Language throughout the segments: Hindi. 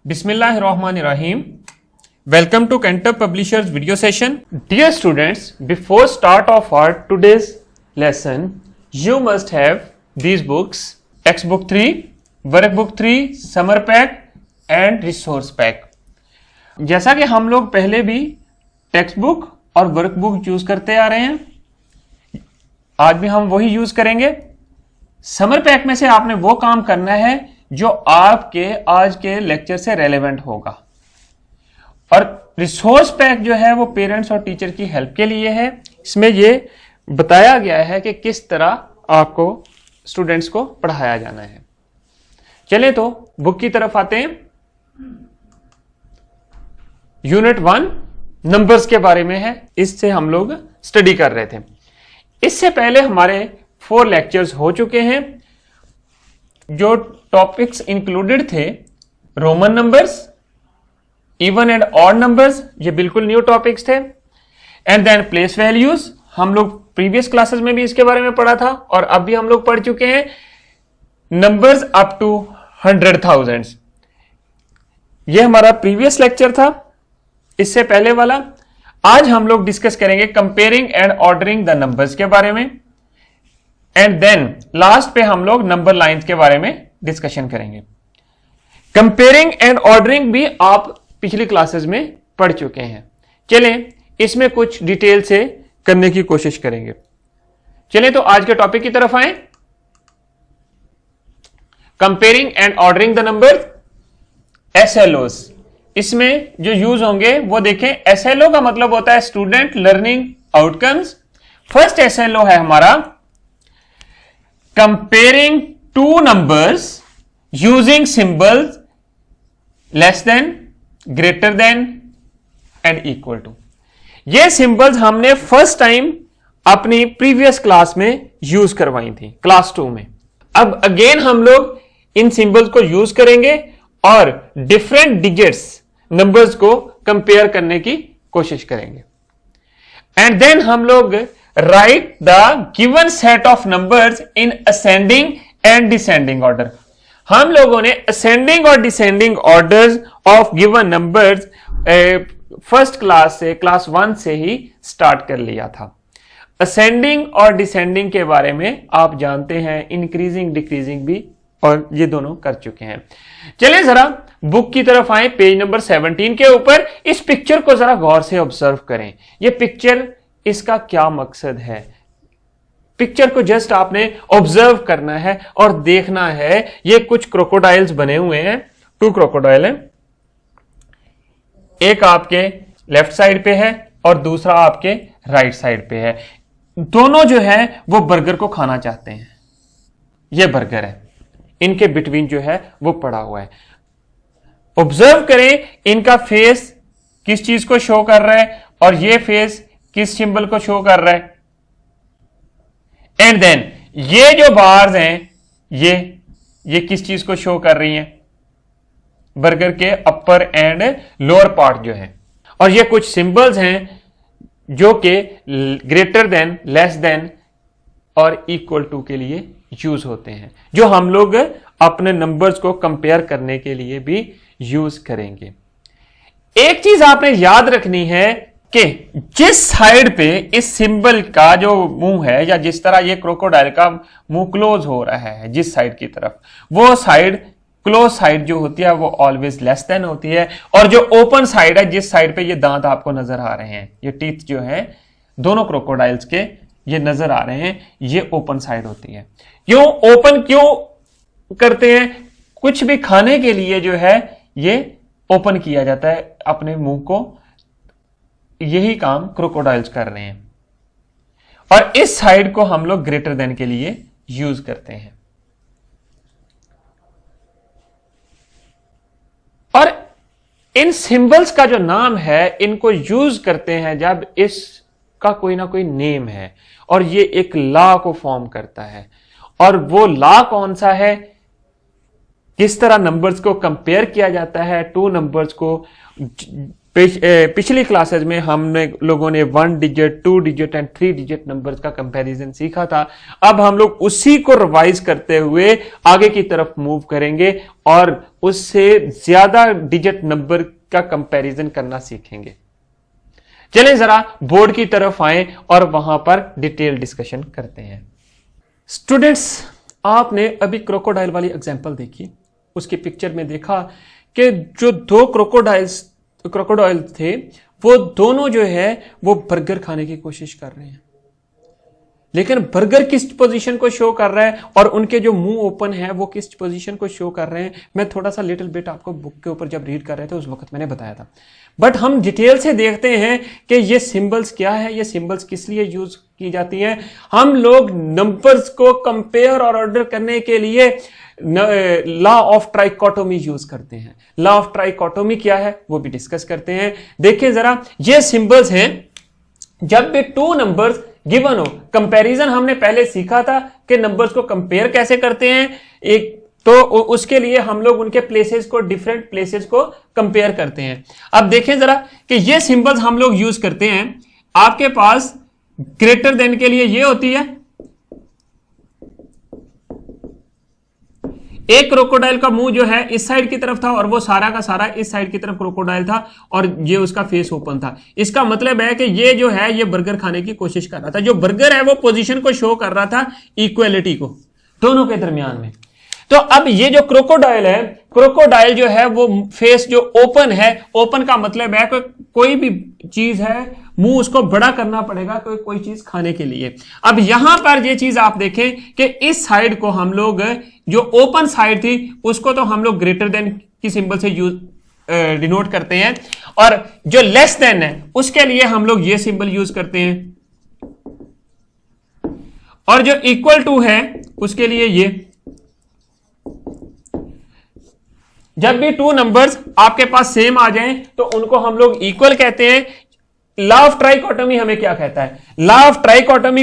Bismillahirrahmanirrahim. Welcome to Cantor Publishers video session. Dear students, before start of our today's lesson, you must have these books: textbook 3, workbook 3, summer pack and resource pack. जैसा कि हम लोग पहले भी टेक्स्ट बुक और वर्कबुक यूज करते आ रहे हैं, आज भी हम वही यूज करेंगे। समर पैक में से आपने वो काम करना है जो आपके आज के लेक्चर से रेलेवेंट होगा, और रिसोर्स पैक जो है वो पेरेंट्स और टीचर की हेल्प के लिए है। इसमें ये बताया गया है कि किस तरह आपको स्टूडेंट्स को पढ़ाया जाना है। चलिए तो बुक की तरफ आते हैं। यूनिट 1 नंबर्स के बारे में है, इससे हम लोग स्टडी कर रहे थे। इससे पहले हमारे 4 लेक्चर्स हो चुके हैं। जो टॉपिक्स इंक्लूडेड थे, Roman numbers, even and odd numbers, ये बिल्कुल न्यू टॉपिक्स थे। एंड देन प्लेस वैल्यूज, हम लोग प्रीवियस क्लासेस में भी इसके बारे में पढ़ा था और अब भी हम लोग पढ़ चुके हैं। नंबर्स अप टू 100,000, ये हमारा प्रीवियस लेक्चर था, इससे पहले वाला। आज हम लोग डिस्कस करेंगे comparing and ordering the numbers के बारे में। एंड देन लास्ट पे हम लोग नंबर लाइंस के बारे में डिस्कशन करेंगे। कंपेयरिंग एंड ऑर्डरिंग भी आप पिछली क्लासेस में पढ़ चुके हैं। चलें इसमें कुछ डिटेल से करने की कोशिश करेंगे। चलें तो आज के टॉपिक की तरफ आए। Comparing and ordering the number, SLOs. इसमें जो यूज होंगे वो देखें। एसएलओ का मतलब होता है student learning outcomes. First SLO है हमारा comparing two numbers using symbols less than, greater than and equal to. ये सिंबल्स हमने फर्स्ट टाइम अपनी प्रीवियस क्लास में यूज करवाई थी, क्लास 2 में। अब अगेन हम लोग इन सिंबल्स को यूज करेंगे और डिफरेंट डिजिट्स नंबर्स को कंपेयर करने की कोशिश करेंगे। एंड देन हम लोग right the given set of numbers in ascending and descending order. हम लोगों ने असेंडिंग और descending orders of given numbers first class से, क्लास 1 से ही स्टार्ट कर लिया था। असेंडिंग और डिसेंडिंग के बारे में आप जानते हैं, इंक्रीजिंग डिक्रीजिंग भी, और ये दोनों कर चुके हैं। चलिए जरा बुक की तरफ आए, पेज नंबर 17 के ऊपर। इस पिक्चर को जरा गौर से ऑब्जर्व करें। ये पिक्चर, इसका क्या मकसद है? पिक्चर को जस्ट आपने ऑब्जर्व करना है और देखना है। ये कुछ क्रोकोडाइल्स बने हुए हैं, 2 क्रोकोडाइल हैं। एक आपके लेफ्ट साइड पे है और दूसरा आपके राइट साइड पे है। दोनों जो है वो बर्गर को खाना चाहते हैं। ये बर्गर है, इनके बिटवीन जो है वो पड़ा हुआ है। ऑब्जर्व करें इनका फेस किस चीज को शो कर रहा है और ये फेस किस सिंबल को शो कर रहा है। एंड देन ये जो बार्स हैं ये किस चीज को शो कर रही हैं? बर्गर के अपर एंड लोअर पार्ट जो है। और ये कुछ सिंबल्स हैं जो कि ग्रेटर देन, लेस देन और इक्वल टू के लिए यूज होते हैं, जो हम लोग अपने नंबर्स को कंपेयर करने के लिए भी यूज करेंगे। एक चीज आपने याद रखनी है कि जिस साइड पे इस सिंबल का जो मुंह है, या जिस तरह ये क्रोकोडाइल का मुंह क्लोज हो रहा है जिस साइड की तरफ, वो साइड, क्लोज साइड जो होती है वो ऑलवेज लेस देन होती है। और जो ओपन साइड है, जिस साइड पे ये दांत आपको नजर आ रहे हैं, ये टीथ जो है दोनों क्रोकोडाइल्स के ये नजर आ रहे हैं, ये ओपन साइड होती है। क्यों ओपन क्यों करते हैं? कुछ भी खाने के लिए जो है ये ओपन किया जाता है अपने मुंह को। यही काम क्रोकोडाइल्स कर रहे हैं। और इस साइड को हम लोग ग्रेटर देन के लिए यूज करते हैं। और इन सिंबल्स का जो नाम है, इनको यूज करते हैं जब इसका कोई ना कोई नेम है और ये एक लॉ को फॉर्म करता है। और वो लॉ कौन सा है? किस तरह नंबर्स को कंपेयर किया जाता है, 2 नंबर्स को पिछली क्लासेस में हमने लोगों ने 1 digit, 2 digit and 3 digit numbers का कंपैरिजन सीखा था। अब हम लोग उसी को रिवाइज करते हुए आगे की तरफ मूव करेंगे और उससे ज्यादा डिजिट नंबर का कंपैरिजन करना सीखेंगे। चलें जरा बोर्ड की तरफ आए और वहां पर डिटेल डिस्कशन करते हैं। स्टूडेंट्स, आपने अभी क्रोकोडाइल वाली एग्जांपल देखी, उसकी पिक्चर में देखा कि जो दो क्रोकोडाइल थे वो दोनों जो है वो बर्गर खाने की कोशिश कर रहे हैं, लेकिन बर्गर किस पोजीशन को शो कर रहा है और उनके जो मुंह ओपन है वो किस पोजीशन को शो कर रहे हैं, मैं थोड़ा सा लिटिल बिट आपको बुक के ऊपर जब रीड कर रहे थे उस वक्त मैंने बताया था। बट हम डिटेल से देखते हैं कि ये सिंबल्स क्या है, ये सिंबल्स किस लिए यूज की जाती हैं। हम लोग नंबर्स को कंपेयर और ऑर्डर करने के लिए लॉ ऑफ ट्राइकोटोमी यूज करते हैं। लॉ ऑफ ट्राइकोटोमी क्या है वो भी डिस्कस करते हैं। देखिए जरा, ये सिंबल्स हैं जब भी टू नंबर्स गिवन हो। कंपैरिजन हमने पहले सीखा था कि नंबर्स को कंपेयर कैसे करते हैं, एक तो उसके लिए हम लोग उनके प्लेसेस को, डिफरेंट प्लेसेस को कंपेयर करते हैं। अब देखें जरा कि ये सिंबल्स हम लोग यूज करते हैं। आपके पास ग्रेटर देन के लिए ये होती है, एक क्रोकोडाइल का मुंह जो है इस साइड की तरफ था और वो सारा का सारा इस साइड की तरफ क्रोकोडाइल था और ये उसका फेस ओपन था। इसका मतलब है कि ये जो है ये बर्गर खाने की कोशिश कर रहा था। जो बर्गर है वो पोजीशन को शो कर रहा था इक्वलिटी को दोनों के दरमियान में। तो अब ये जो क्रोकोडाइल है, क्रोकोडाइल जो है वो फेस जो ओपन है, ओपन का मतलब है कोई भी चीज है मुंह उसको बड़ा करना पड़ेगा कोई चीज खाने के लिए। अब यहां पर ये चीज आप देखें कि इस साइड को हम लोग, जो ओपन साइड थी उसको तो हम लोग ग्रेटर देन की सिंबल से यूज डिनोट करते हैं, और जो लेस देन है उसके लिए हम लोग ये सिंबल यूज करते हैं, और जो इक्वल टू है उसके लिए ये। जब भी टू नंबर्स आपके पास सेम आ जाएं तो उनको हम लोग इक्वल कहते हैं। लॉ ऑफ ट्राइकोटोमी हमें क्या कहता है? लॉ ऑफ ट्राइकोटोमी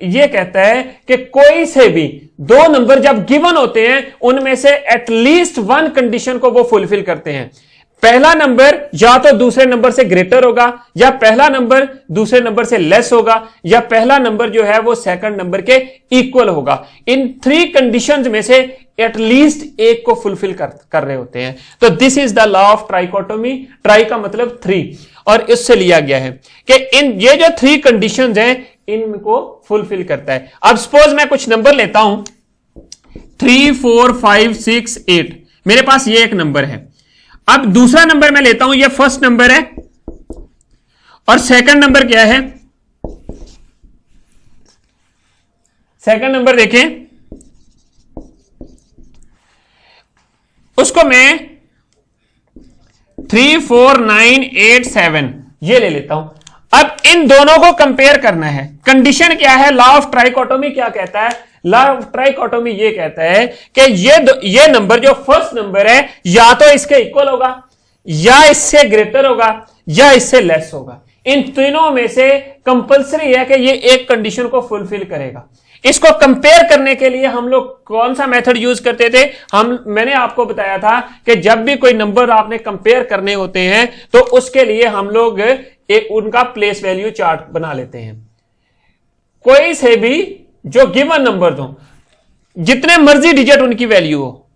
ये कहता है कि कोई से भी दो नंबर जब गिवन होते हैं उनमें से एटलीस्ट वन कंडीशन को वो फुलफिल करते हैं। पहला नंबर या तो दूसरे नंबर से ग्रेटर होगा, या पहला नंबर दूसरे नंबर से लेस होगा, या पहला नंबर जो है वो सेकंड नंबर के इक्वल होगा। इन थ्री कंडीशंस में से एटलीस्ट एक को फुलफिल कर रहे होते हैं। तो this is the law of trichotomy. Try का मतलब थ्री, और इससे लिया गया है कि इन ये जो थ्री कंडीशंस हैं इनको फुलफिल करता है। अब सपोज मैं कुछ नंबर लेता हूं 3, 4, 5, 6, 8, मेरे पास ये एक नंबर है। अब दूसरा नंबर मैं लेता हूं, ये फर्स्ट नंबर है, और सेकंड नंबर क्या है? सेकंड नंबर देखें, उसको मैं 3, 4, 9, 8, 7 ये ले लेता हूं। अब इन दोनों को कंपेयर करना है। कंडीशन क्या है? लॉ ऑफ ट्राइकोटोमी क्या कहता है? लॉ ऑफ ट्राइकोटोमी ये कहता है कि ये नंबर जो फर्स्ट नंबर है या तो इसके इक्वल होगा, या इससे ग्रेटर होगा, या इससे लेस होगा। इन तीनों में से कंपलसरी है कि ये एक कंडीशन को फुलफिल करेगा। इसको कंपेयर करने के लिए हम लोग कौन सा मेथड यूज करते थे? मैंने आपको बताया था कि जब भी कोई नंबर आपने कंपेयर करने होते हैं तो उसके लिए हम लोग उनका प्लेस वैल्यू चार्ट बना लेते हैं। कोई से भी जो गिवन नंबर हो, जितने मर्जी डिजिट उनकी वैल्यू हो,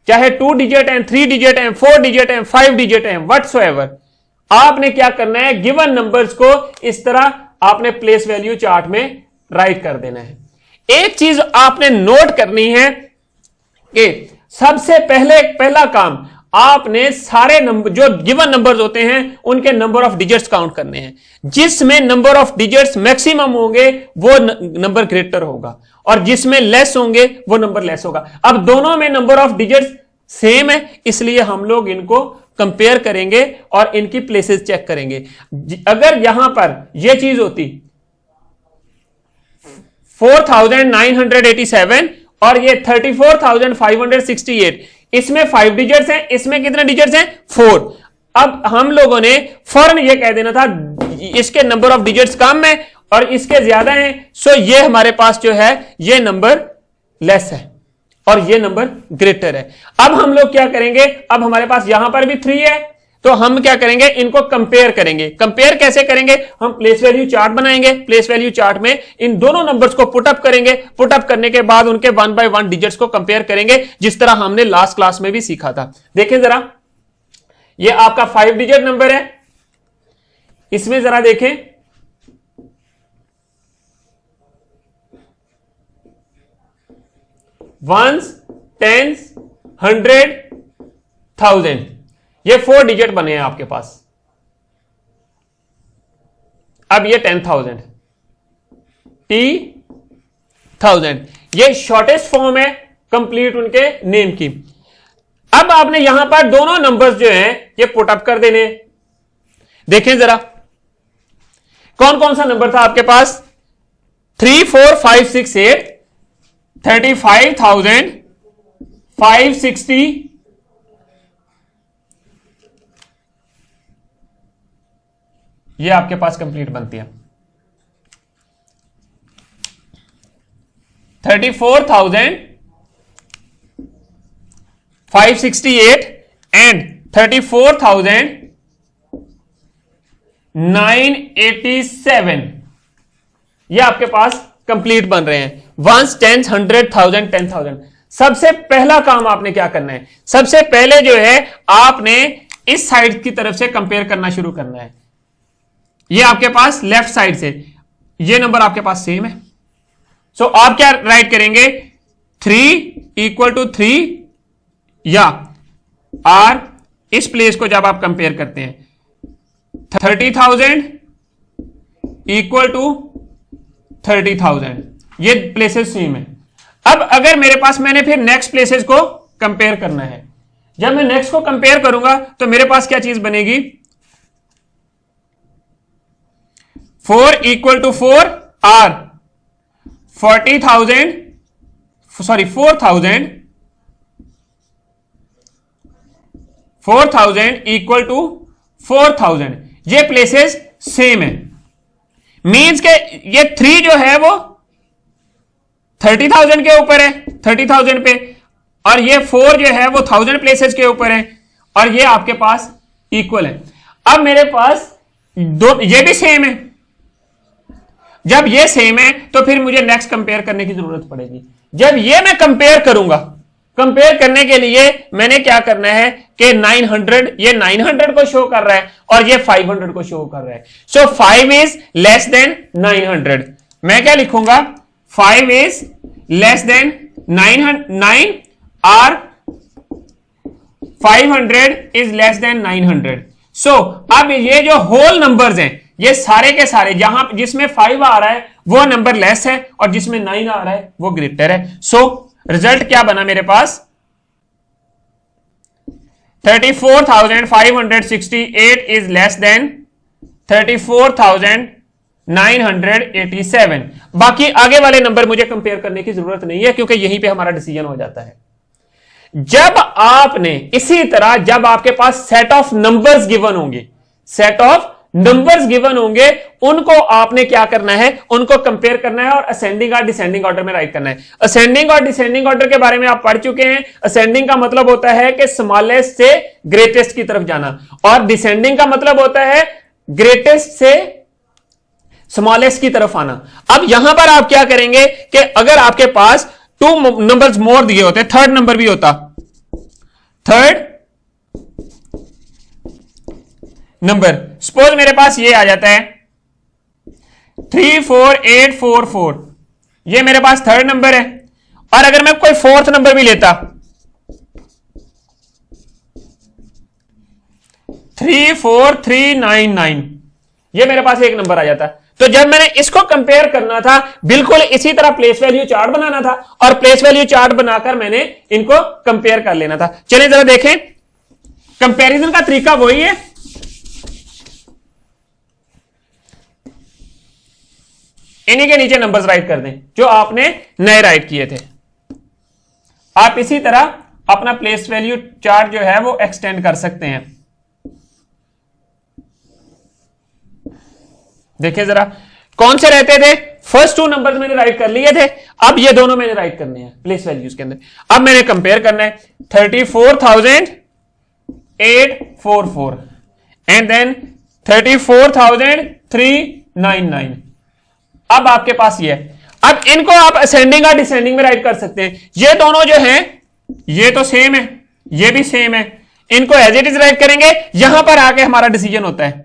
चाहे 2 डिजिट हैं, 3 डिजिट हैं, 4 डिजिट हैं, 5 डिजिट हैं, व्हाटसोएवर, आपने क्या करना है? गिवन नंबर्स को इस तरह आपने प्लेस वैल्यू चार्ट में राइट कर देना है। एक चीज आपने नोट करनी है कि सबसे पहला काम आपने सारे नंबर जो गिवन नंबर्स होते हैं उनके नंबर ऑफ डिजिट्स काउंट करने हैं। जिसमें नंबर ऑफ डिजिट्स मैक्सिमम होंगे वो नंबर ग्रेटर होगा, और जिसमें लेस होंगे वो नंबर लेस होगा। अब दोनों में नंबर ऑफ डिजिट्स सेम है, इसलिए हम लोग इनको कंपेयर करेंगे और इनकी प्लेसेस चेक करेंगे। अगर यहां पर यह चीज होती 4987 और ये 34,568, इसमें 5 डिजिट्स हैं, इसमें कितने डिजिट्स हैं? 4। अब हम लोगों ने फौरन ये कह देना था इसके नंबर ऑफ डिजिट्स कम है और इसके ज्यादा हैं, सो ये हमारे पास जो है ये नंबर लेस है और ये नंबर ग्रेटर है। अब हम लोग क्या करेंगे? अब हमारे पास यहां पर भी 3 है, तो हम क्या करेंगे, इनको कंपेयर करेंगे। कंपेयर कैसे करेंगे, हम प्लेस वैल्यू चार्ट बनाएंगे। प्लेस वैल्यू चार्ट में इन दोनों नंबर्स को पुटअप करेंगे। पुटअप करने के बाद उनके 1 by 1 डिजिट्स को कंपेयर करेंगे, जिस तरह हमने लास्ट क्लास में भी सीखा था। देखें जरा, ये आपका 5 डिजिट नंबर है, इसमें जरा देखें, वंस, टेंस, 100, 1000, ये 4 डिजिट बने हैं आपके पास। अब ये 10,000, T1000, ये शॉर्टेस्ट फॉर्म है कंप्लीट उनके नेम की। अब आपने यहां पर दोनों नंबर्स जो हैं ये पुटअप कर देने। देखें जरा, कौन कौन सा नंबर था आपके पास, 3, 4, 5, 6, 8, 35,560, ये आपके पास कंप्लीट बनती है। 34,568 एंड 34,987, ये आपके पास कंप्लीट बन रहे हैं। 1, 10, 100, 1000, 10,000। सबसे पहला काम आपने क्या करना है, सबसे पहले जो है आपने इस साइड की तरफ से कंपेयर करना शुरू करना है। ये आपके पास लेफ्ट साइड से, ये नंबर आपके पास सेम है। सो आप क्या राइट करेंगे, 3 = 3 या आर, इस प्लेस को जब आप कंपेयर करते हैं 30,000 = 30,000, ये प्लेसेस सेम है। अब अगर मेरे पास, मैंने फिर नेक्स्ट प्लेसेस को कंपेयर करना है, जब मैं नेक्स्ट को कंपेयर करूंगा तो मेरे पास क्या चीज बनेगी, 4 = 4 आर, 40,000 = 4,000, ये प्लेसेस सेम है। मींस के ये 3 जो है वो 30,000 के ऊपर है, 30,000 पे, और ये 4 जो है वो 1000 प्लेसेस के ऊपर है, और ये आपके पास इक्वल है। अब मेरे पास दो, ये भी सेम है। जब ये सेम है तो फिर मुझे नेक्स्ट कंपेयर करने की जरूरत पड़ेगी। जब ये मैं कंपेयर करूंगा, कंपेयर करने के लिए मैंने क्या करना है कि 900, ये 900 को शो कर रहा है और ये 500 को शो कर रहा है। सो 5 इज लेस देन 900। मैं क्या लिखूंगा, 5 इज लेस देन 9 और 500 इज लेस देन 900। सो अब ये जो होल नंबर्स हैं, ये सारे के सारे, जहां जिसमें 5 आ रहा है वो नंबर लेस है और जिसमें 9 आ रहा है वो ग्रेटर है। सो रिजल्ट क्या बना मेरे पास, 34,568 इज लेस देन 34,987। बाकी आगे वाले नंबर मुझे कंपेयर करने की जरूरत नहीं है, क्योंकि यहीं पे हमारा डिसीजन हो जाता है। जब आपने इसी तरह, जब आपके पास सेट ऑफ नंबर्स गिवन होंगे, सेट ऑफ नंबर्स गिवन होंगे, उनको आपने क्या करना है, उनको कंपेयर करना है और असेंडिंग और डिसेंडिंग ऑर्डर में राइट करना है। असेंडिंग और डिसेंडिंग ऑर्डर के बारे में आप पढ़ चुके हैं। असेंडिंग का मतलब होता है कि स्मॉलेस्ट से ग्रेटेस्ट की तरफ जाना, और डिसेंडिंग का मतलब होता है ग्रेटेस्ट से स्मॉलेस्ट की तरफ आना। अब यहां पर आप क्या करेंगे कि अगर आपके पास 2 नंबर्स मोर दिए होते, थर्ड नंबर भी होता, थर्ड नंबर, सपोज मेरे पास ये आ जाता है 34844, ये मेरे पास थर्ड नंबर है, और अगर मैं कोई फोर्थ नंबर भी लेता 34399, ये मेरे पास एक नंबर आ जाता। तो जब मैंने इसको कंपेयर करना था, बिल्कुल इसी तरह प्लेस वैल्यू चार्ट बनाना था, और प्लेस वैल्यू चार्ट बनाकर मैंने इनको कंपेयर कर लेना था। चलिए जरा देखें, कंपैरिजन का तरीका वही है। इन्हीं के नीचे नंबर्स राइट कर दें जो आपने नए राइट किए थे। आप इसी तरह अपना प्लेस वैल्यू चार्ट जो है वो एक्सटेंड कर सकते हैं। देखिए जरा, कौन से रहते थे, फर्स्ट 2 नंबर्स मैंने राइट कर लिए थे, अब ये दोनों मैंने राइट करने हैं प्लेस वैल्यूज के अंदर। अब मैंने कंपेयर करना है 34,844, एंड देन 34,399। अब आपके पास ये है। अब इनको आप असेंडिंग और डिसेंडिंग में राइट कर सकते हैं। ये दोनों जो हैं ये तो सेम है, ये भी सेम है, इनको एज इट इज राइट करेंगे। यहां पर आके हमारा डिसीजन होता है।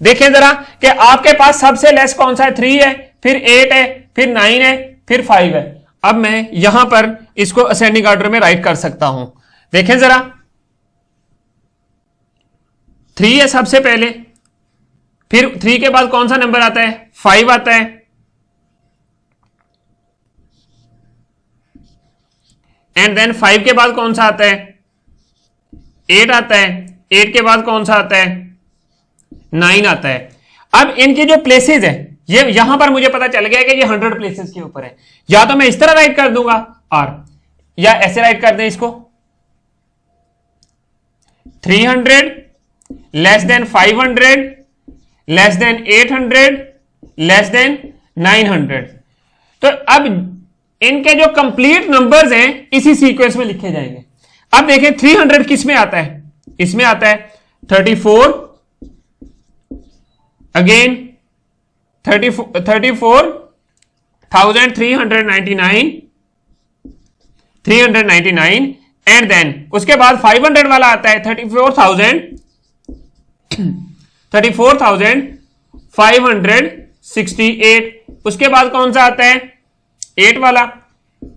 देखें जरा कि आपके पास सबसे लेस कौन सा है, 3 है, फिर 8 है, फिर 9 है, फिर 5 है। अब मैं यहां पर इसको असेंडिंग ऑर्डर में राइट कर सकता हूं। देखें जरा, 3 है सबसे पहले, फिर 3 के बाद कौन सा नंबर आता है, 5 आता है, एंड देन 5 के बाद कौन सा आता है, 8 आता है, 8 के बाद कौन सा आता है, 9 आता है। अब इनकी जो प्लेसेस है, ये यहां पर मुझे पता चल गया कि ये 100 प्लेसेस के ऊपर है। या तो मैं इस तरह राइट कर दूंगा आर, या ऐसे राइट कर दें इसको, 300 less than 500 less than 800 less than 900। तो अब इनके जो कंप्लीट नंबर्स हैं इसी सीक्वेंस में लिखे जाएंगे। अब देखें 300 किस में आता है, इसमें आता है 34, अगेन 34,399 एंड देन उसके बाद 500 वाला आता है 34,568। उसके बाद कौन सा आता है, 8 वाला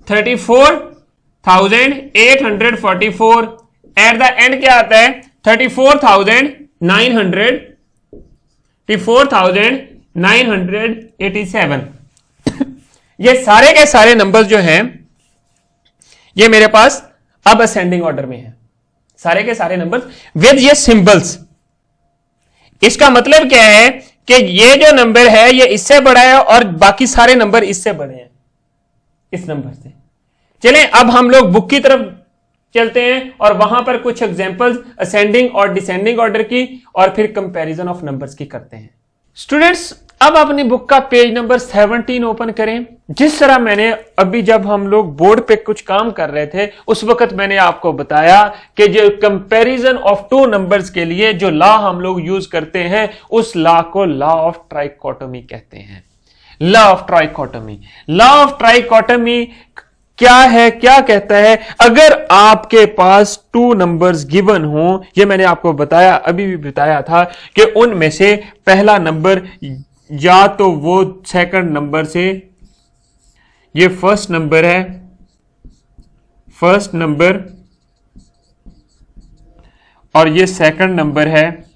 34,844। एट द एंड क्या आता है, 34,987। ये सारे के सारे नंबर्स जो हैं ये मेरे पास अब असेंडिंग ऑर्डर में है, सारे के सारे नंबर्स विद ये सिंबल्स। इसका मतलब क्या है कि ये जो नंबर है ये इससे बड़ा है और बाकी सारे नंबर इससे बड़े हैं, इस नंबर से। चलें अब हम लोग बुक की तरफ चलते हैं और वहां पर कुछ एग्जांपल्स असेंडिंग और डिसेंडिंग ऑर्डर की और फिर कंपैरिजन ऑफ नंबर्स की करते हैं। स्टूडेंट्स अब अपनी बुक का पेज नंबर 17 ओपन करें। जिस तरह मैंने अभी जब हम लोग बोर्ड पे कुछ काम कर रहे थे उस वक्त मैंने आपको बताया कि जो कंपैरिजन ऑफ 2 नंबर्स के लिए जो लॉ हम लोग यूज करते हैं उस लॉ को लॉ ऑफ ट्राइकोटोमी कहते हैं। Law of trichotomy, law of trichotomy क्या है, क्या कहता है, अगर आपके पास 2 नंबर्स गिवन हो, ये मैंने आपको बताया, अभी भी बताया था कि उनमें से पहला नंबर या तो वो सेकंड नंबर से, ये फर्स्ट नंबर है, फर्स्ट नंबर, और ये सेकंड नंबर है।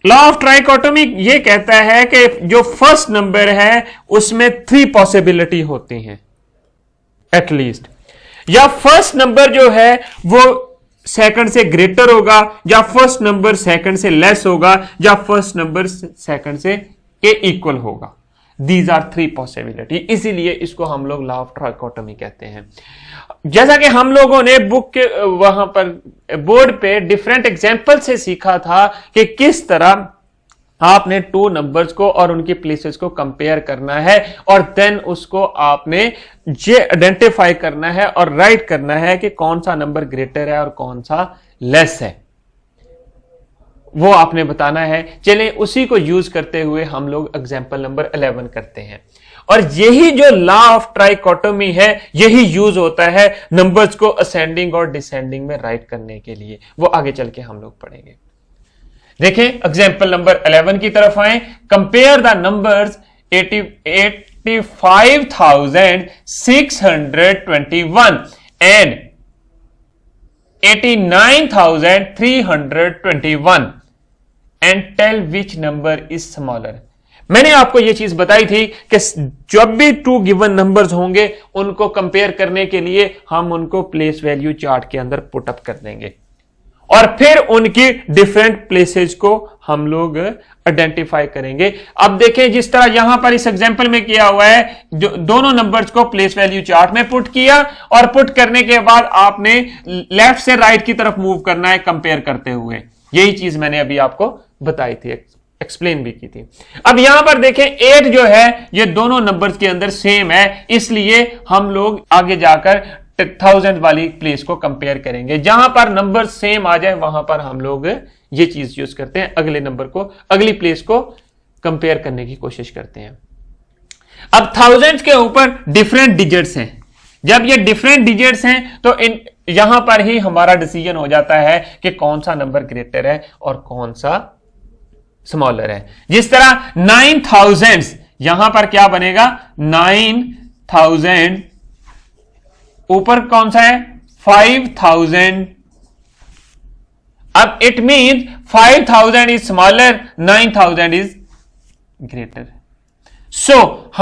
लॉ ऑफ ट्राइकोटोमी ये कहता है कि जो फर्स्ट नंबर है उसमें 3 पॉसिबिलिटी होती हैं एटलीस्ट, या फर्स्ट नंबर जो है वो सेकंड से ग्रेटर होगा, या फर्स्ट नंबर सेकंड से लेस होगा, या फर्स्ट नंबर सेकंड से के इक्वल होगा। दीज आर 3 पॉसिबिलिटी, इसीलिए इसको हम लोग लॉ ऑफ ट्राइकोटोमी कहते हैं। जैसा कि हम लोगों ने बुक के वहां पर बोर्ड पे डिफरेंट एग्जाम्पल से सीखा था कि किस तरह आपने 2 नंबर्स को और उनकी प्लेसेस को कंपेयर करना है और देन उसको आपने ये आइडेंटिफाई करना है और राइट करना है कि कौन सा नंबर ग्रेटर है और कौन सा लेस है, वो आपने बताना है। चलिए उसी को यूज करते हुए हम लोग एग्जाम्पल नंबर 11 करते हैं। और यही जो लॉ ऑफ ट्राइकोटोमी है यही यूज होता है नंबर्स को असेंडिंग और डिसेंडिंग में राइट करने के लिए, वो आगे चल के हम लोग पढ़ेंगे। देखें एग्जाम्पल नंबर 11 की तरफ आए। Compare the numbers 85,621 and 89,321 and tell which number is smaller. मैंने आपको यह चीज बताई थी कि जब भी 2 गिवन नंबर्स होंगे उनको कंपेयर करने के लिए हम उनको प्लेस वैल्यू चार्ट के अंदर पुट अप कर देंगे और फिर उनकी डिफरेंट प्लेसेस को हम लोग आइडेंटिफाई करेंगे। अब देखें जिस तरह यहां पर इस एग्जांपल में किया हुआ है, जो दोनों नंबर्स को प्लेस वैल्यू चार्ट में पुट किया और पुट करने के बाद आपने लेफ्ट से राइट की तरफ मूव करना है कंपेयर करते हुए। यही चीज मैंने अभी आपको बताई थी, एक्सप्लेन भी की थी। अब यहां पर देखें 8 जो है ये दोनों नंबर्स के अंदर सेम है, इसलिए हम लोग आगे जाकर 1000 वाली प्लेस को कंपेयर करेंगे। जहां पर नंबर सेम आ जाए वहां पर हम लोग ये चीज यूज करते हैं, अगले नंबर को, अगली प्लेस को कंपेयर करने की कोशिश करते हैं। अब थाउजेंड्स के ऊपर डिफरेंट डिजिट्स हैं। जब ये डिफरेंट डिजिट्स हैं तो यहां पर ही हमारा डिसीजन हो जाता है कि कौन सा नंबर ग्रेटर है और कौन सा स्मॉलर है। जिस तरह 9000 यहां पर क्या बनेगा, 9000 ऊपर कौन सा है 5000। अब it means 5000 is smaller, 9000 is greater. So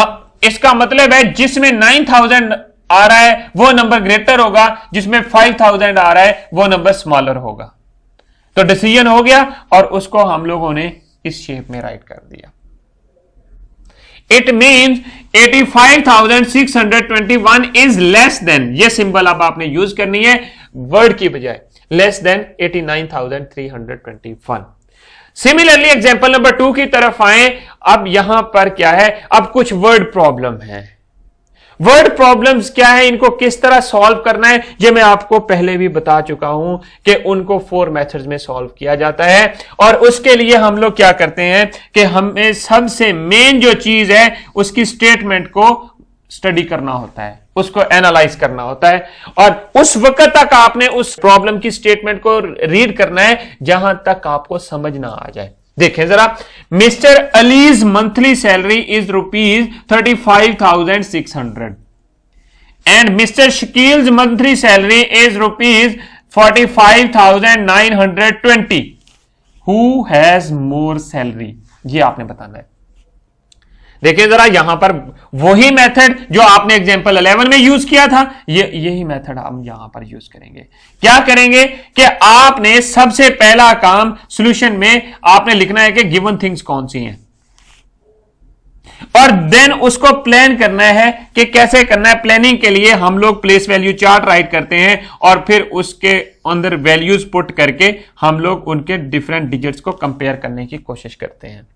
इसका मतलब है जिसमें 9000 आ रहा है वो नंबर ग्रेटर होगा, जिसमें 5000 आ रहा है वो नंबर स्मॉलर होगा। तो डिसीजन हो गया और उसको हम लोगों ने इस शेप में राइट कर दिया। It means 85,621 is less then, ये सिंबल अब आपने यूज करनी है वर्ड की बजाय, less than 89,321। Similarly example number 2 की तरफ आए। अब यहां पर क्या है, अब कुछ वर्ड प्रॉब्लम है। वर्ड प्रॉब्लम्स क्या है, इनको किस तरह सॉल्व करना है, ये मैं आपको पहले भी बता चुका हूं कि उनको 4 मेथड्स में सॉल्व किया जाता है। और उसके लिए हम लोग क्या करते हैं कि हमें सबसे मेन जो चीज है उसकी स्टेटमेंट को स्टडी करना होता है, उसको एनालाइज करना होता है, और उस वक्त तक आपने उस प्रॉब्लम की स्टेटमेंट को रीड करना है जहां तक आपको समझ ना आ जाए। देखें जरा, mister allies monthly salary is ₹35,600 and mister Shakeel's monthly salary is ₹45,920। Who has more salary, ये आपने बताना है। देखिए जरा, यहां पर वही मेथड जो आपने एग्जांपल 11 में यूज किया था, यही मेथड हम यहां पर यूज करेंगे। क्या करेंगे कि आपने सबसे पहला काम सॉल्यूशन में आपने लिखना है कि गिवन थिंग्स कौन सी हैं, और देन उसको प्लान करना है कि कैसे करना है। प्लानिंग के लिए हम लोग प्लेस वैल्यू चार्ट राइट करते हैं और फिर उसके अंदर वैल्यूज पुट करके हम लोग उनके डिफरेंट डिजिट्स को कंपेयर करने की कोशिश करते हैं।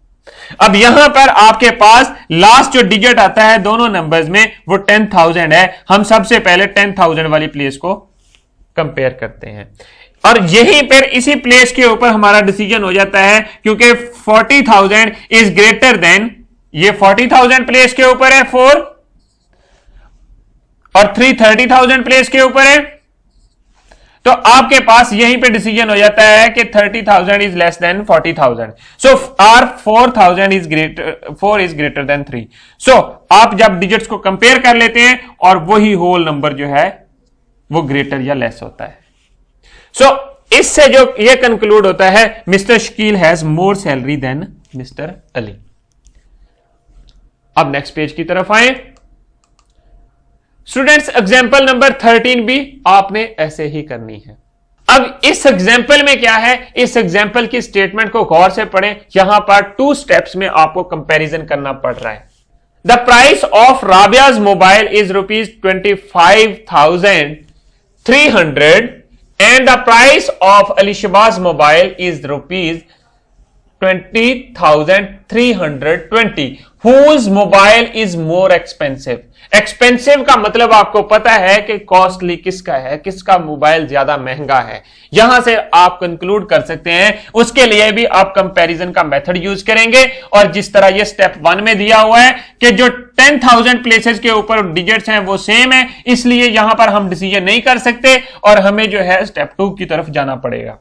अब यहां पर आपके पास लास्ट जो डिजिट आता है दोनों नंबर्स में वो 10,000 है। हम सबसे पहले 10,000 वाली प्लेस को कंपेयर करते हैं और यहीं पर इसी प्लेस के ऊपर हमारा डिसीजन हो जाता है, क्योंकि 40,000 इज ग्रेटर देन, ये 40,000 प्लेस के ऊपर है 4 और 30,000 प्लेस के ऊपर है, तो आपके पास यहीं पे डिसीजन हो जाता है कि 30,000 is less than 40,000। So or 4,000 is greater, 4 is greater than 3। So आप जब डिजिट्स को कंपेयर कर लेते हैं और वही होल नंबर जो है वो ग्रेटर या लेस होता है। सो इससे जो ये कंक्लूड होता है, mister Shakeel has more salary than mister Ali. अब नेक्स्ट पेज की तरफ आए। स्टूडेंट्स, एग्जाम्पल नंबर 13 भी आपने ऐसे ही करनी है। अब इस एग्जाम्पल में क्या है, इस एग्जाम्पल की स्टेटमेंट को गौर से पढ़ें। यहां पर 2 स्टेप्स में आपको कंपैरिजन करना पड़ रहा है। The price of Rabia's mobile is ₹25,300 and the price of Alishba's mobile is ₹20,320। Whose mobile is more expensive. Expensive का मतलब आपको पता है कि कॉस्टली किसका है, किसका मोबाइल ज्यादा महंगा है। यहां से आप कंक्लूड कर सकते हैं। उसके लिए भी आप कंपैरिजन का मेथड यूज करेंगे, और जिस तरह ये स्टेप 1 में दिया हुआ है कि जो 10,000 प्लेसेस के ऊपर डिजिट्स हैं वो सेम है, इसलिए यहां पर हम डिसीजन नहीं कर सकते और हमें जो है स्टेप 2 की तरफ जाना पड़ेगा।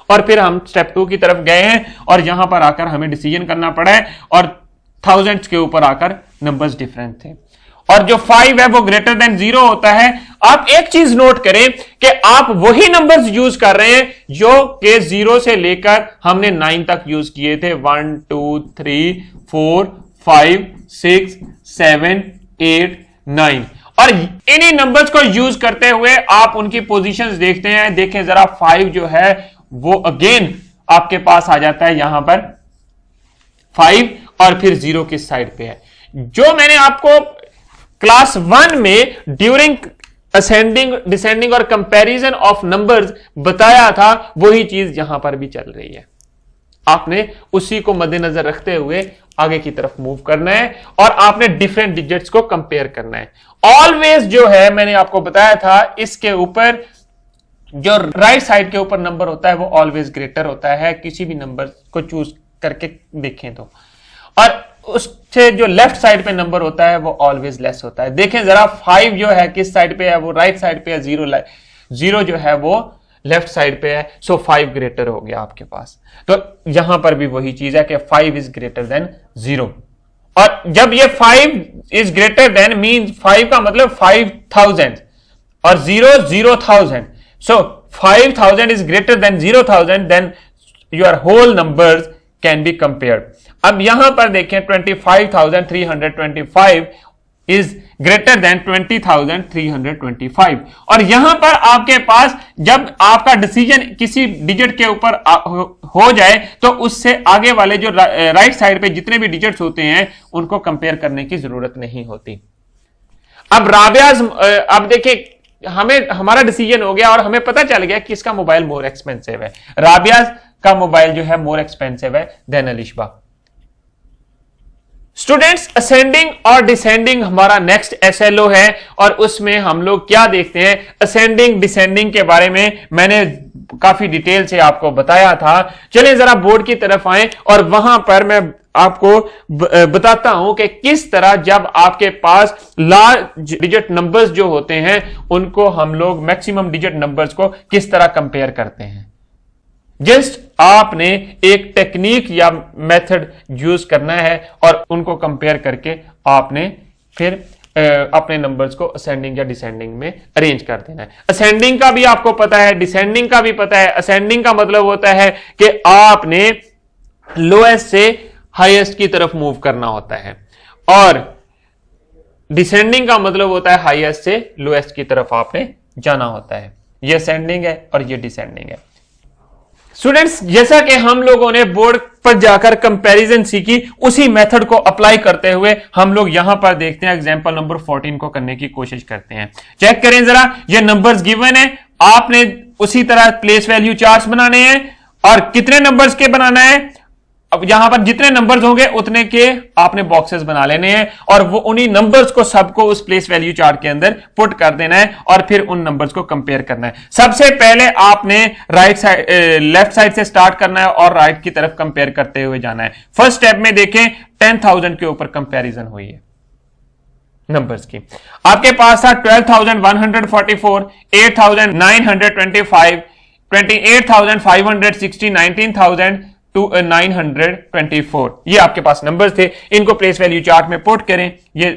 और फिर हम स्टेप 2 की तरफ गए हैं और यहां पर आकर हमें डिसीजन करना पड़ा है, और थाउजेंड्स के ऊपर आकर नंबर्स डिफरेंट थे, और जो 5 है वो ग्रेटर देन 0 होता है। आप एक चीज नोट करें कि आप वही नंबर्स यूज कर रहे हैं जो कि 0 से लेकर हमने 9 तक यूज किए थे। 1 2 3 4 5 6 7 8 9, और इन्हीं नंबर्स को यूज करते हुए आप उनकी पोजीशंस देखते हैं। देखें जरा, 5 जो है वो अगेन आपके पास आ जाता है यहां पर 5, और फिर 0 किस साइड पे है। जो मैंने आपको क्लास 1 में ड्यूरिंग असेंडिंग, डिसेंडिंग और कंपैरिजन ऑफ नंबर्स बताया था, वही चीज यहां पर भी चल रही है। आपने उसी को मद्देनजर रखते हुए आगे की तरफ मूव करना है और आपने डिफरेंट डिजिट्स को कंपेयर करना है। ऑलवेज जो है मैंने आपको बताया था इसके ऊपर जो राइट साइड के ऊपर नंबर होता है वो ऑलवेज ग्रेटर होता है, किसी भी नंबर को चूज करके देखें तो, और उससे जो लेफ्ट साइड पे नंबर होता है वो ऑलवेज लेस होता है। देखें जरा 5 जो है किस साइड पे है, वो राइट साइड पे है, 0 जो है वो लेफ्ट साइड पे है, सो 5 ग्रेटर हो गया आपके पास। तो यहां पर भी वही चीज है कि 5 इज ग्रेटर देन 0, और जब ये 5 इज ग्रेटर देन मीन 5 का मतलब 5000 और 0 0,000, so 5000 is greater than 0,000, then your whole numbers can be compared। अब यहां पर देखें 25,325 is greater than 20,325, और यहां पर आपके पास जब आपका डिसीजन किसी डिजिट के ऊपर हो जाए तो उससे आगे वाले जो राइट साइड पे जितने भी डिजिट्स होते हैं उनको कंपेयर करने की जरूरत नहीं होती। अब राबियाज, अब देखिए हमें हमारा डिसीजन हो गया और हमें पता चल गया कि इसका मोबाइल मोर एक्सपेंसिव है, राबियाज का मोबाइल जो है मोर एक्सपेंसिव है देन अलिशबा। स्टूडेंट्स, असेंडिंग और डिसेंडिंग हमारा नेक्स्ट एसएलओ है और उसमें हम लोग क्या देखते हैं, असेंडिंग डिसेंडिंग के बारे में मैंने काफी डिटेल से आपको बताया था। चलिए जरा बोर्ड की तरफ आए और वहां पर मैं आपको बताता हूं कि किस तरह जब आपके पास लार्ज डिजिट नंबर्स जो होते हैं उनको हम लोग मैक्सिमम डिजिट नंबर्स को किस तरह कंपेयर करते हैं। जस्ट आपने एक टेक्निक या मेथड यूज करना है और उनको कंपेयर करके आपने फिर अपने नंबर्स को असेंडिंग या डिसेंडिंग में अरेंज कर देना है। असेंडिंग का भी आपको पता है, डिसेंडिंग का भी पता है। असेंडिंग का मतलब होता है कि आपने लोएस्ट से हाईएस्ट की तरफ मूव करना होता है, और डिसेंडिंग का मतलब होता है हाईएस्ट से लोएस्ट की तरफ आपने जाना होता है। ये असेंडिंग है और ये डिसेंडिंग है। स्टूडेंट्स, जैसा कि हम लोगों ने बोर्ड पर जाकर कंपैरिजन सीखी, उसी मेथड को अप्लाई करते हुए हम लोग यहां पर देखते हैं, एग्जांपल नंबर 14 को करने की कोशिश करते हैं। चेक करें जरा, ये नंबर्स गिवन है, आपने उसी तरह प्लेस वैल्यू चार्ट्स बनाने हैं और कितने नंबर्स के बनाना है। अब यहां पर जितने नंबर्स होंगे उतने के आपने बॉक्सेस बना लेने हैं और वो उन्हीं नंबर्स को सबको उस प्लेस वैल्यू चार्ट के अंदर पुट कर देना है और फिर उन नंबर्स को कंपेयर करना है। सबसे पहले आपने राइट साइड लेफ्ट साइड से स्टार्ट करना है और राइट की तरफ कंपेयर करते हुए जाना है। फर्स्ट स्टेप में देखें 10,000 के ऊपर कंपेरिजन हुई है नंबर्स की। आपके पास था 12,144, 8,925, 28,560, 19,924, ये आपके पास नंबर्स थे। इनको प्लेस वैल्यू चार्ट में पुट करें, ये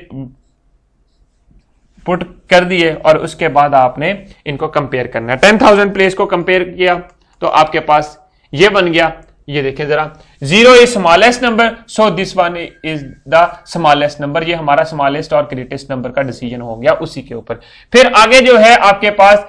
पुट कर दिए और उसके बाद आपने इनको कंपेयर करना है। 10,000 प्लेस को कंपेयर किया तो आपके पास ये बन गया। ये देखें जरा, 0 is smallest number, so this one is the smallest number. ये हमारा स्मॉलेस्ट और ग्रेटेस्ट नंबर का डिसीजन हो गया उसी के ऊपर। फिर आगे जो है आपके पास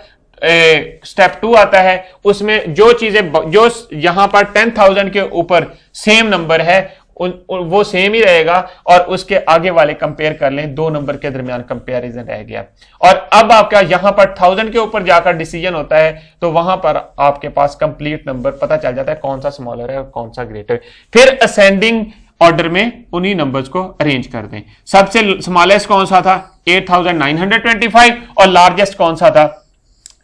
स्टेप 2 आता है, उसमें जो चीजें जो यहां पर 10,000 के ऊपर सेम नंबर है वो सेम ही रहेगा और उसके आगे वाले कंपेयर कर लें, 2 नंबर के दरमियान कंपैरिजन रह गया। और अब आपका यहां पर 1000 के ऊपर जाकर डिसीजन होता है तो वहां पर आपके पास कंप्लीट नंबर पता चल जाता है कौन सा स्मॉलर है और कौन सा ग्रेटर। फिर असेंडिंग ऑर्डर में उन्हीं नंबर्स को अरेंज कर दें। सबसे स्मॉलेस्ट कौन सा था 8,925 और लार्जेस्ट कौन सा था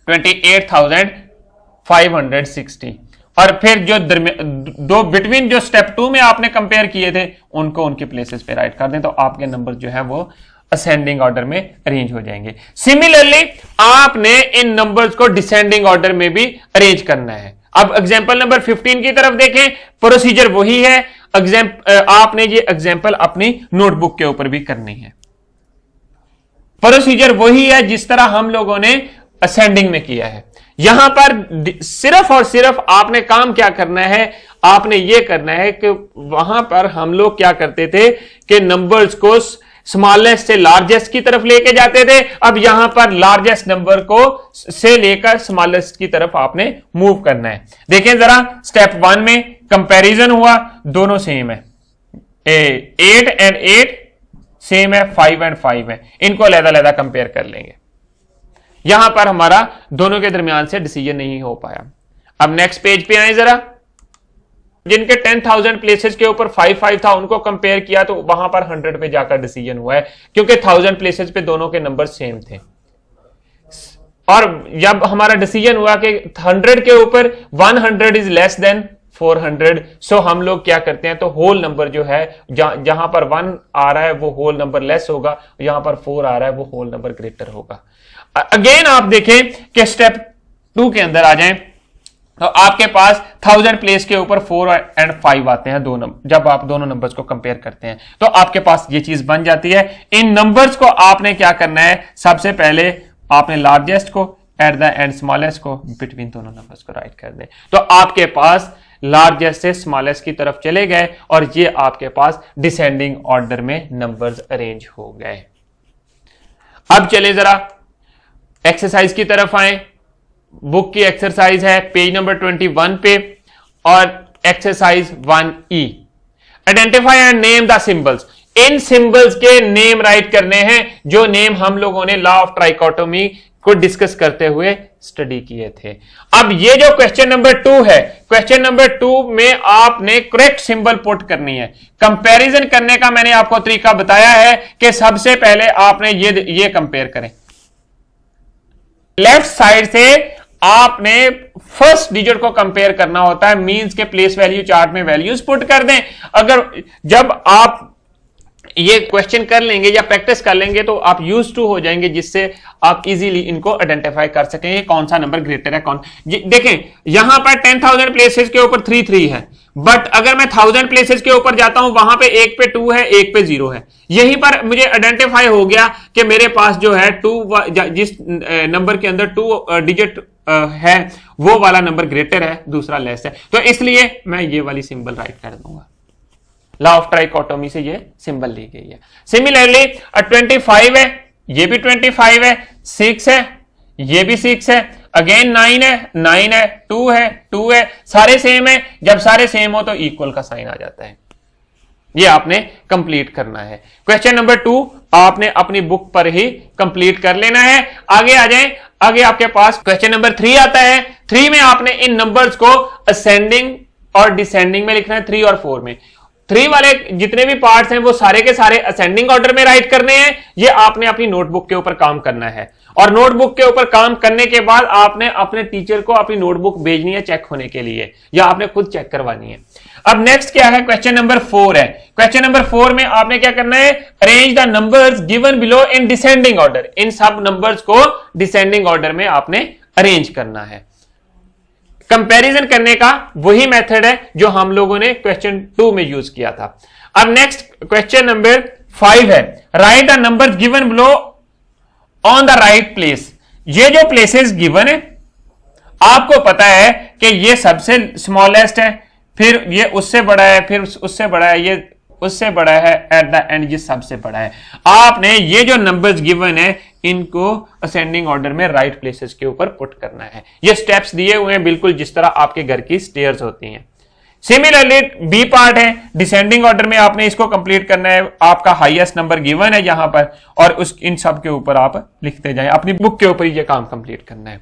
28,560। और फिर जो दो बिटवीन जो स्टेप 2 में आपने कंपेयर किए थे उनको उनके प्लेसेस पे राइट कर दें तो आपके नंबर जो है वो असेंडिंग ऑर्डर में अरेंज हो जाएंगे। सिमिलरली आपने इन नंबर्स को डिसेंडिंग ऑर्डर में भी अरेंज करना है। अब एग्जांपल नंबर 15 की तरफ देखें, प्रोसीजर वही है। आपने ये एग्जांपल अपनी नोटबुक के ऊपर भी करनी है। प्रोसीजर वही है जिस तरह हम लोगों ने असेंडिंग में किया है। यहां पर सिर्फ और सिर्फ आपने काम क्या करना है, आपने यह करना है कि वहां पर हम लोग क्या करते थे कि नंबर्स को स्मॉलेस्ट से लार्जेस्ट की तरफ लेके जाते थे। अब यहां पर लार्जेस्ट नंबर को से लेकर स्मॉलेस्ट की तरफ आपने मूव करना है। देखें जरा, स्टेप 1 में कंपैरिजन हुआ, दोनों सेम है, 8 एंड 8 सेम है, 5 एंड 5 है, इनको अलग-अलग कंपेयर कर लेंगे। यहां पर हमारा दोनों के दरमियान से डिसीजन नहीं हो पाया। अब नेक्स्ट पेज पे आए जरा, जिनके 10,000 प्लेसेस के ऊपर 5 था उनको कंपेयर किया तो वहां पर 100 पे जाकर डिसीजन हुआ है, क्योंकि 1000 प्लेसेस पे दोनों के नंबर सेम थे। और जब हमारा डिसीजन हुआ कि 100 के ऊपर 100 इज लेस देन 400, सो हम लोग क्या करते हैं, तो होल नंबर जो है जहां पर 1 आ रहा है वो होल नंबर लेस होगा, जहां पर 4 आ रहा है वो होल नंबर ग्रेटर होगा। अगेन आप देखें कि स्टेप 2 के अंदर आ जाएं तो आपके पास 1000 प्लेस के ऊपर 4 और 5 आते हैं, दो नंबर। जब आप दोनों नंबर्स को कंपेयर करते हैं तो आपके पास ये चीज बन जाती है। इन नंबर्स को आपने क्या करना है, सबसे पहले आपने लार्जेस्ट को एट द एंड स्मॉलेस्ट को बिटवीन दोनों नंबर्स को राइट कर दें, तो आपके पास लार्जेस्ट से स्मॉलेस्ट की तरफ चले गए और ये आपके पास डिसेंडिंग ऑर्डर में नंबर्स अरेंज हो गए। अब चले जरा एक्सरसाइज की तरफ आए। बुक की एक्सरसाइज है पेज नंबर 21 पे और exercise 1E। Identify and name the symbols. In symbols के नेम राइट करने हैं जो नेम हम लोगों ने लॉ ऑफ ट्राइकोटोमी को डिस्कस करते हुए स्टडी किए थे। अब ये जो क्वेश्चन नंबर 2 है, क्वेश्चन नंबर 2 में आपने करेक्ट सिंबल पुट करनी है। कंपैरिजन करने का मैंने आपको तरीका बताया है कि सबसे पहले आपने ये कंपेयर करें। लेफ्ट साइड से आपने फर्स्ट डिजिट को कंपेयर करना होता है, मींस के प्लेस वैल्यू चार्ट में वैल्यूज पुट कर दें। अगर जब आप ये क्वेश्चन कर लेंगे या प्रैक्टिस कर लेंगे तो आप यूज टू हो जाएंगे, जिससे आप इजीली इनको आइडेंटिफाई कर सकेंगे कौन सा नंबर ग्रेटर है कौन। देखें यहां पर 10,000 प्लेसेस के ऊपर 3 है, बट अगर मैं 1000 प्लेसेस के ऊपर जाता हूं वहां पे एक पे 2 है, एक पे 0 है। यहीं पर मुझे आइडेंटिफाई हो गया कि मेरे पास जो है 2 जिस नंबर के अंदर 2 डिजिट है वो वाला नंबर ग्रेटर है, दूसरा लेस है, तो इसलिए मैं ये वाली सिंबल राइट कर दूंगा। लॉ ऑफ ट्राइकोटोमी से ये सिंबल ली गई है। सिमिलरली 25 है, ये भी 25 है, 6 है, ये भी 6 है, अगेन 9 है, 9 है, 2 है, 2 है, सारे सेम है। जब सारे सेम हो तो इक्वल का साइन आ जाता है। ये आपने कंप्लीट करना है। क्वेश्चन नंबर 2 आपने अपनी बुक पर ही कंप्लीट कर लेना है। आगे आ जाएं। आगे आपके पास क्वेश्चन नंबर 3 आता है। 3 में आपने इन नंबर्स को असेंडिंग और डिसेंडिंग में लिखना है। 3 और 4 में 3 वाले जितने भी पार्ट्स हैं वो सारे के सारे असेंडिंग ऑर्डर में राइट करने हैं। ये आपने अपनी नोटबुक के ऊपर काम करना है और नोटबुक के ऊपर काम करने के बाद आपने अपने टीचर को अपनी नोटबुक भेजनी है चेक होने के लिए, या आपने खुद चेक करवानी है। अब नेक्स्ट क्या है, क्वेश्चन नंबर 4 है। क्वेश्चन नंबर 4 में आपने क्या करना है, arrange the numbers given below in descending order. इन सब नंबर्स को डिसेंडिंग ऑर्डर में आपने अरेंज करना है। कंपैरिजन करने का वही मेथड है जो हम लोगों ने क्वेश्चन 2 में यूज किया था। अब नेक्स्ट क्वेश्चन नंबर 5 है, right the numbers given below on the right place. ये जो प्लेसेस गिवन है आपको पता है कि ये सबसे स्मॉलेस्ट है, फिर ये उससे बड़ा है, फिर उससे बड़ा है, ये उससे बड़ा है, एट द एंड ये सबसे बड़ा है। आपने ये जो नंबर्स गिवन है इनको असेंडिंग ऑर्डर में राइट प्लेसेस के ऊपर पुट करना है। ये स्टेप्स दिए हुए हैं बिल्कुल जिस तरह आपके घर की स्टेयर्स होती हैं। सिमिलरली बी पार्ट है, डिसेंडिंग ऑर्डर में आपने इसको कंप्लीट करना है। आपका हाईएस्ट नंबर गिवन है यहां पर और उस इन सब के ऊपर आप लिखते जाएं। अपनी बुक के ऊपर ये काम कंप्लीट करना है।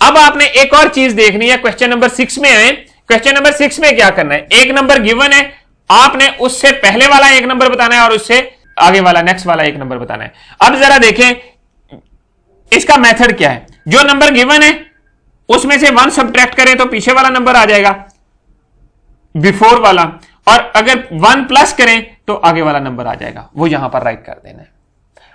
अब आपने एक और चीज देखनी है, क्वेश्चन नंबर 6 में आए। क्वेश्चन नंबर 6 में क्या करना है, एक नंबर गिवन है, आपने उससे पहले वाला एक नंबर बताना है और उससे आगे वाला नेक्स्ट वाला एक नंबर बताना है। अब जरा देखें इसका मेथड क्या है। जो नंबर गिवन है उसमें से 1 सब्ट्रैक्ट करें तो पीछे वाला नंबर आ जाएगा, बिफोर वाला, और अगर 1 प्लस करें तो आगे वाला नंबर आ जाएगा, वो यहां पर राइट कर देना है।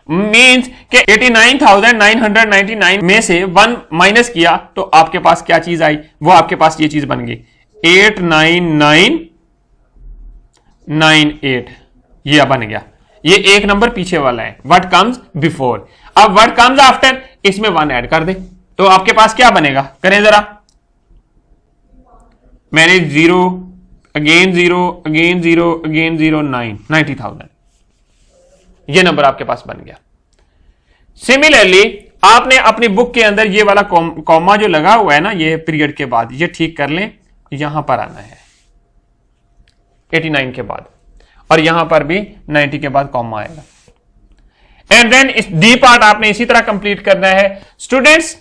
मींस कि 89,999 में से 1 माइनस किया तो आपके पास क्या चीज आई, वो आपके पास ये चीज बन गई 89998। ये बन गया, ये एक नंबर पीछे वाला है। What comes before. अब व्हाट कम्स आफ्टर, इसमें 1 ऐड कर दे तो आपके पास क्या बनेगा, करें जरा। मैंने 0 अगेन 0 अगेन 0 अगेन 0 90,000 ये नंबर आपके पास बन गया। सिमिलरली आपने अपनी बुक के अंदर ये वाला कॉमा जो लगा हुआ है ना, ये पीरियड के बाद, ये ठीक कर लें, यहां पर आना है 89 के बाद, और यहां पर भी 90 के बाद कॉमा आएगा। एंड देन इस डी पार्ट आपने इसी तरह कंप्लीट करना है। स्टूडेंट्स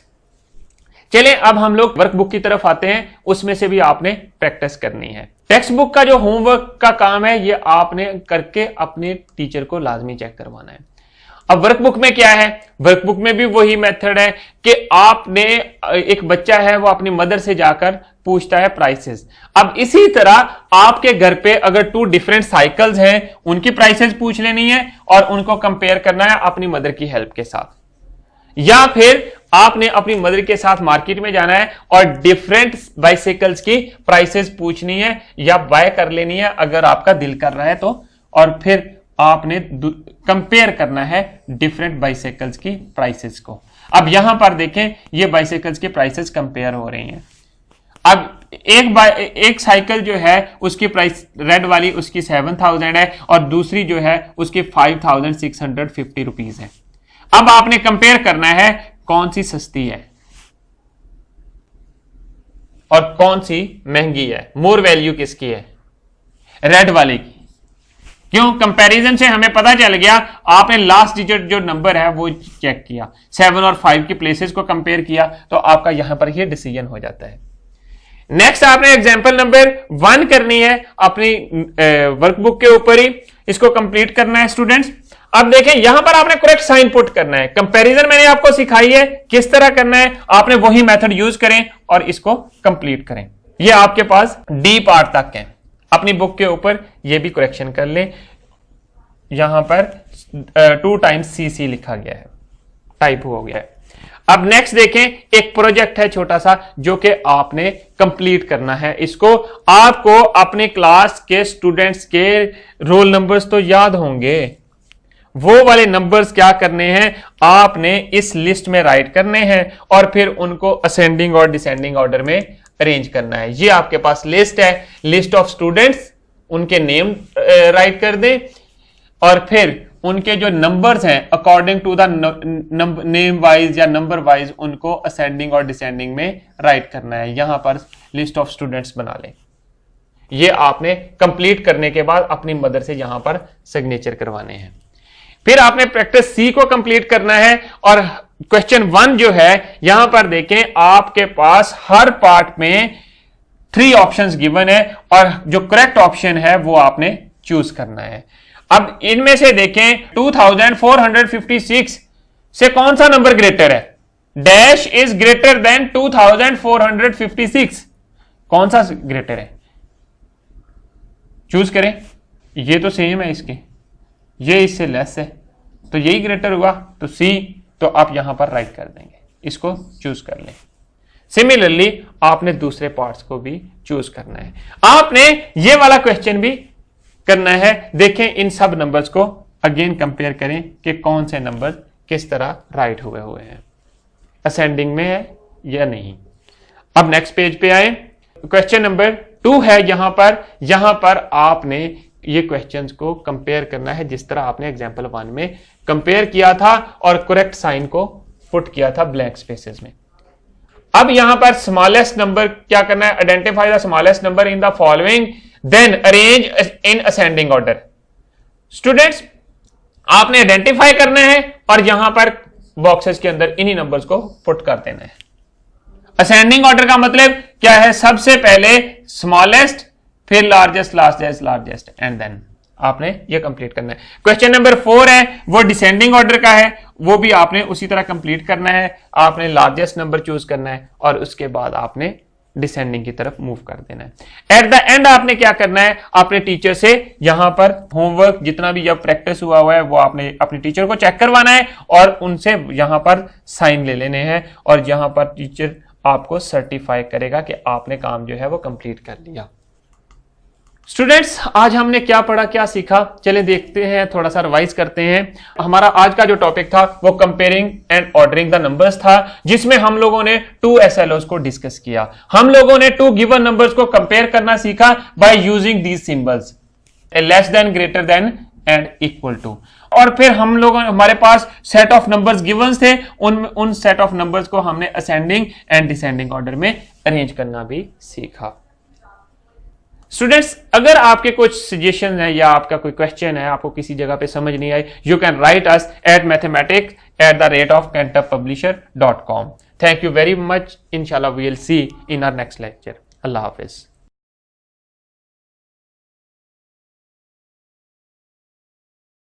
चले अब हम लोग वर्कबुक की तरफ आते हैं, उसमें से भी आपने प्रैक्टिस करनी है। टेक्स्ट बुक का जो होमवर्क का काम है ये आपने करके अपने टीचर को लाजमी चेक करवाना है। अब वर्कबुक में क्या है, वर्कबुक में भी वही मेथड है कि आपने, एक बच्चा है वो अपनी मदर से जाकर पूछता है प्राइसेस। अब इसी तरह आपके घर पे अगर 2 डिफरेंट साइकिल्स हैं, उनकी प्राइसेस पूछ लेनी है और उनको कंपेयर करना है अपनी मदर की हेल्प के साथ, या फिर आपने अपनी मदर के साथ मार्केट में जाना है और डिफरेंट बाइसाइकिल्स की प्राइसेस पूछनी है या बाय कर लेनी है अगर आपका दिल कर रहा है तो, और फिर आपने कंपेयर करना है डिफरेंट बाइसाइकिल्स की प्राइसेस को। अब यहां पर देखें ये बाइसाइकिल्स की प्राइसेस कंपेयर हो रही हैं। अब एक साइकिल जो है उसकी प्राइस रेड वाली उसकी 7000 है और दूसरी जो है उसकी 5650 रुपीज है। अब आपने कंपेयर करना है कौन सी सस्ती है और कौन सी महंगी है, मोर वैल्यू किसकी है, रेड वाले की। क्यों? कंपैरिजन से हमें पता चल गया, आपने लास्ट डिजिट जो नंबर है वो चेक किया, 7 और 5 की प्लेसेस को कंपेयर किया, तो आपका यहां पर ही डिसीजन हो जाता है। नेक्स्ट आपने एग्जांपल नंबर 1 करनी है अपनी वर्कबुक के ऊपर ही, इसको कंप्लीट करना है स्टूडेंट्स। अब देखें यहां पर आपने करेक्ट साइन पुट करना है। कंपैरिजन मैंने आपको सिखाई है किस तरह करना है, आपने वही मेथड यूज करें और इसको कंप्लीट करें। ये आपके पास डी पार्ट तक है, अपनी बुक के ऊपर ये भी करेक्शन कर लें। यहां पर 2 टाइम्स CC लिखा गया है, टाइप हो गया है। अब नेक्स्ट देखें, एक प्रोजेक्ट है छोटा सा जो कि आपने कंप्लीट करना है। इसको आपको अपने क्लास के स्टूडेंट्स के रोल नंबर्स तो याद होंगे, वो वाले नंबर्स क्या करने हैं, आपने इस लिस्ट में राइट करने हैं और फिर उनको असेंडिंग और डिसेंडिंग ऑर्डर में अरेंज करना है। ये आपके पास लिस्ट है, लिस्ट ऑफ स्टूडेंट्स, उनके नेम राइट कर दें और फिर उनके जो नंबर्स हैं according to the name wise या नंबर वाइज उनको असेंडिंग और डिसेंडिंग में राइट करना है। यहां पर लिस्ट ऑफ स्टूडेंट्स बना लें। ये आपने कंप्लीट करने के बाद अपनी मदर से यहां पर सिग्नेचर करवाने हैं। फिर आपने प्रैक्टिस C को कंप्लीट करना है और क्वेश्चन 1 जो है यहां पर देखें, आपके पास हर पार्ट में 3 ऑप्शंस गिवन है और जो करेक्ट ऑप्शन है वो आपने चूज करना है। अब इनमें से देखें 2456 से कौन सा नंबर ग्रेटर है, डैश इज ग्रेटर देन 2456, कौन सा ग्रेटर है, चूज करें। ये तो सेम है इसके, ये इससे लेस है तो यही ग्रेटर हुआ, तो C तो आप यहां पर राइट कर देंगे, इसको चूज कर लें। सिमिलरली आपने दूसरे पार्ट्स को भी चूज करना है। आपने ये वाला क्वेश्चन भी करना है। देखें इन सब नंबर्स को अगेन कंपेयर करें कि कौन से नंबर किस तरह राइट हुए हैं, असेंडिंग में है या नहीं। अब नेक्स्ट पेज पे आए, क्वेश्चन नंबर 2 है। यहां पर आपने ये क्वेश्चंस को कंपेयर करना है जिस तरह आपने एग्जांपल 1 में कंपेयर किया था और करेक्ट साइन को पुट किया था ब्लैंक स्पेसेस में। अब यहां पर स्मॉलेस्ट नंबर क्या करना है, identify the smallest number in the following then arrange in ascending order. Students आपने आइडेंटिफाई करना है और यहां पर बॉक्सेस के अंदर इन्हीं नंबर्स को पुट कर देना है। असेंडिंग ऑर्डर का मतलब क्या है, सबसे पहले स्मॉलेस्ट, फिर लार्जेस्ट, लार्जेस्ट एंड देन आपने ये कंप्लीट करना है। क्वेश्चन नंबर 4 है वो डिसेंडिंग ऑर्डर का है, वो भी आपने उसी तरह कंप्लीट करना है। आपने लार्जेस्ट नंबर चूज करना है और उसके बाद आपने डिसेंडिंग की तरफ मूव कर देना है। एट द एंड आपने क्या करना है, अपने टीचर से यहां पर होमवर्क जितना भी जब प्रैक्टिस हुआ है वो आपने अपने टीचर को चेक करवाना है और उनसे यहां पर साइन ले लेने हैं और यहां पर टीचर आपको सर्टिफाई करेगा कि आपने काम जो है वो कंप्लीट कर लिया। स्टूडेंट्स आज हमने क्या पढ़ा, क्या सीखा, चलें देखते हैं, थोड़ा सा रिवाइज करते हैं। हमारा आज का जो टॉपिक था वो comparing and ordering the numbers था, जिसमें हम लोगों ने 2 SLOs को डिस्कस किया। हम लोगों ने 2 गिवन नंबर्स को कंपेयर करना सीखा by using these symbols, less than, greater than and equal to. और फिर हम लोगों, हमारे पास सेट ऑफ नंबर्स गिवंस थे, उन सेट ऑफ नंबर्स को हमने असेंडिंग एंड डिसेंडिंग ऑर्डर में अरेंज करना भी सीखा। स्टूडेंट्स अगर आपके कुछ सजेशन है या आपका कोई क्वेश्चन है, आपको किसी जगह पे समझ नहीं आई, you can write us at mathematics@the-cantabpublisher.com। Thank you very much. इंशाल्लाह we will see in our next lecture. अल्लाह हाफिज।